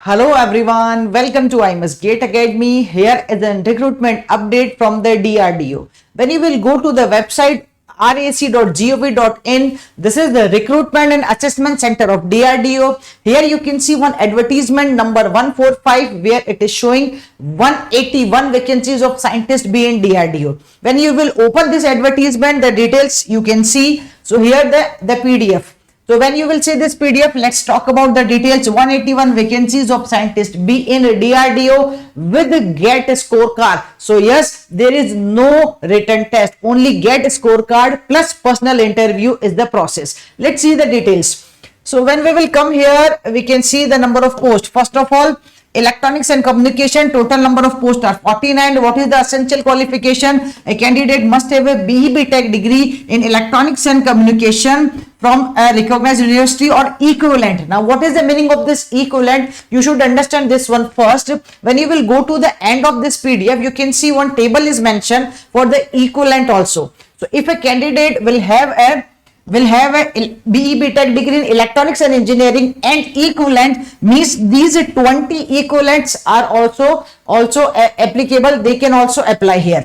Hello everyone, welcome to IMS Gate Academy. Here is a recruitment update from the DRDO. When you will go to the website rac.gov.in, this is the recruitment and assessment center of DRDO. Here you can see one advertisement number 145 where it is showing 181 vacancies of scientist B in DRDO. When you will open this advertisement, the details you can see. So here the PDF. So when you will see this PDF, let's talk about the details. 181 vacancies of scientist B in DRDO with GET scorecard. So yes, there is no written test, only GET scorecard plus personal interview is the process. Let's see the details. So when we will come here, we can see the number of posts. First of all, electronics and communication, total number of posts are 49. What is the essential qualification? A candidate must have a BE Tech degree in electronics and communication from a recognized university or equivalent. Now, what is the meaning of this equivalent? You should understand this one first. When you will go to the end of this PDF, you can see one table is mentioned for the equivalent also. So, if a candidate will have a BE Tech degree in electronics and engineering and equivalent, means these 20 equivalents are also applicable. They can also apply here.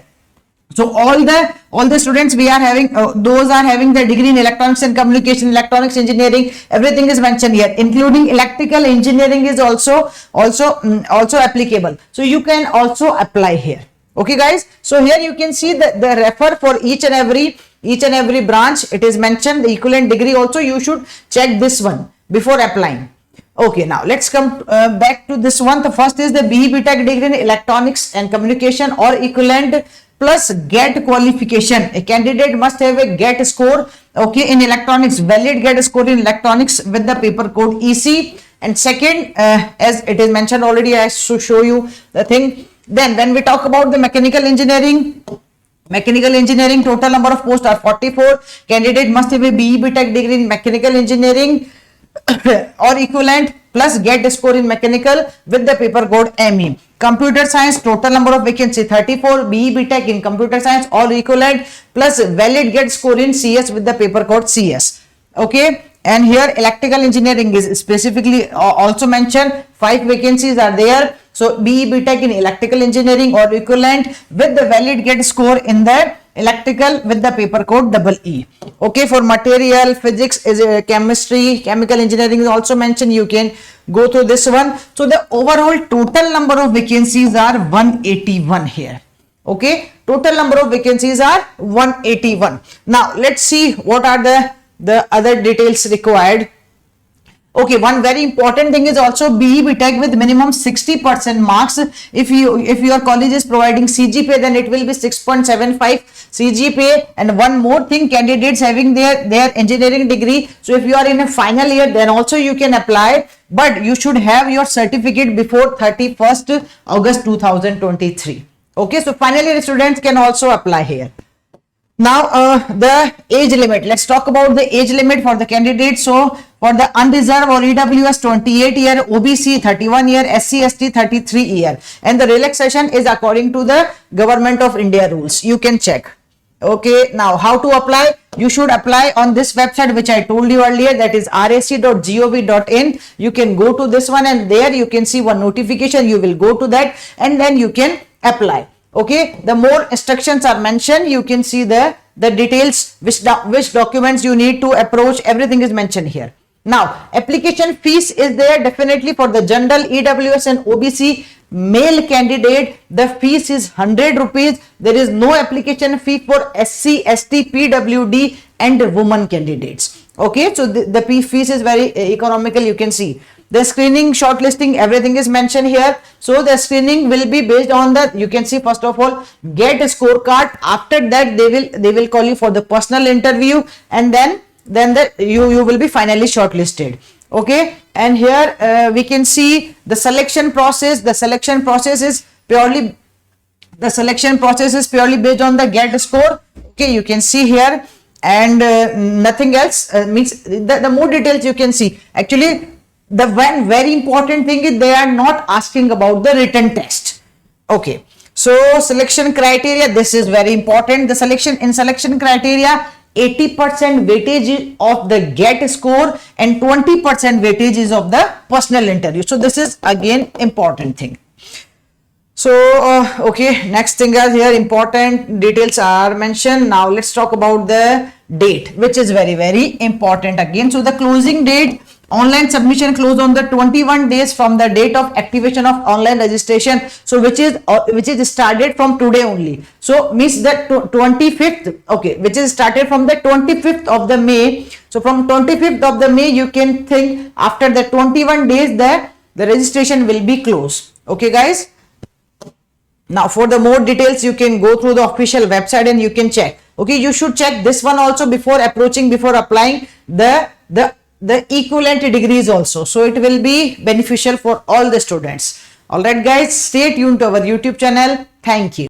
So all the students we are having, those are having the degree in electronics and communication, electronics engineering, everything is mentioned here, including electrical engineering is also applicable. So you can also apply here. Okay guys, so here you can see the refer for each and every branch. It is mentioned the equivalent degree also. You should check this one before applying. Okay, now let's come back to this one. The first is the BE Tech degree in electronics and communication or equivalent plus GET qualification. A candidate must have a GET score, okay, in electronics, valid GET score in electronics with the paper code EC. And second, as it is mentioned already, I should show you the thing. Then when we talk about the mechanical engineering, total number of posts are 44. Candidate must have a BE Tech degree in mechanical engineering or equivalent plus GET score in mechanical with the paper code ME. Computer science, total number of vacancy 34. BE Tech in computer science or equivalent plus valid GET score in CS with the paper code CS. Okay, and here electrical engineering is specifically also mentioned. 5 vacancies are there. So BE Tech in electrical engineering or equivalent with the valid GET score in the electrical with the paper code EE. Okay, for material, physics, is chemistry, chemical engineering is also mentioned. You can go through this one. So the overall total number of vacancies are 181 here. Okay, total number of vacancies are 181. Now let's see what are the other details required. Okay, one very important thing is also BE Tech with minimum 60% marks. If your college is providing CGPA, then it will be 6.75 CGPA. And one more thing, candidates having their engineering degree. So if you are in a final year, then also you can apply, but you should have your certificate before 31st August 2023. Okay, so final year students can also apply here. Now the age limit, let's talk about the age limit for the candidates. So for the unreserved or EWS 28 year, OBC 31 year, SC ST 33 year, and the relaxation is according to the Government of India rules. You can check. Okay, now how to apply? You should apply on this website which I told you earlier, that is rac.gov.in. You can go to this one and there you can see one notification. You will go to that and then you can apply. Okay, the more instructions are mentioned. You can see the details, which documents you need to approach, everything is mentioned here. Now application fees is there definitely for the general, EWS and OBC male candidate. The fees is 100 rupees. There is no application fee for SC ST PWD and women candidates. Okay, so the fees is very economical. You can see the screening, shortlisting, everything is mentioned here. So the screening will be based on the, you can see first of all GET scorecard. After that they will call you for the personal interview, and then you will be finally shortlisted. Okay, and here we can see the selection process. The selection process is purely based on the GET score. Okay, you can see here, and nothing else. Means the more details you can see. Actually, the one very important thing is they are not asking about the written test. Okay, so selection criteria, this is very important. The selection criteria, 80% weightage of the GATE score and 20% weightage is of the personal interview. So this is again important thing. So okay, next thing is here important details are mentioned. Now let's talk about the date, which is very important again. So the closing date, online submission close on the 21 days from the date of activation of online registration. So which is started from today only. So means that 25th, okay, which is started from the 25th of the May. So from 25th of the May, you can think after the 21 days the registration will be closed. Okay guys. Now for the more details, you can go through the official website and you can check. Okay, you should check this one also before applying the equivalent degrees also. So it will be beneficial for all the students. All right guys, stay tuned to our YouTube channel. Thank you.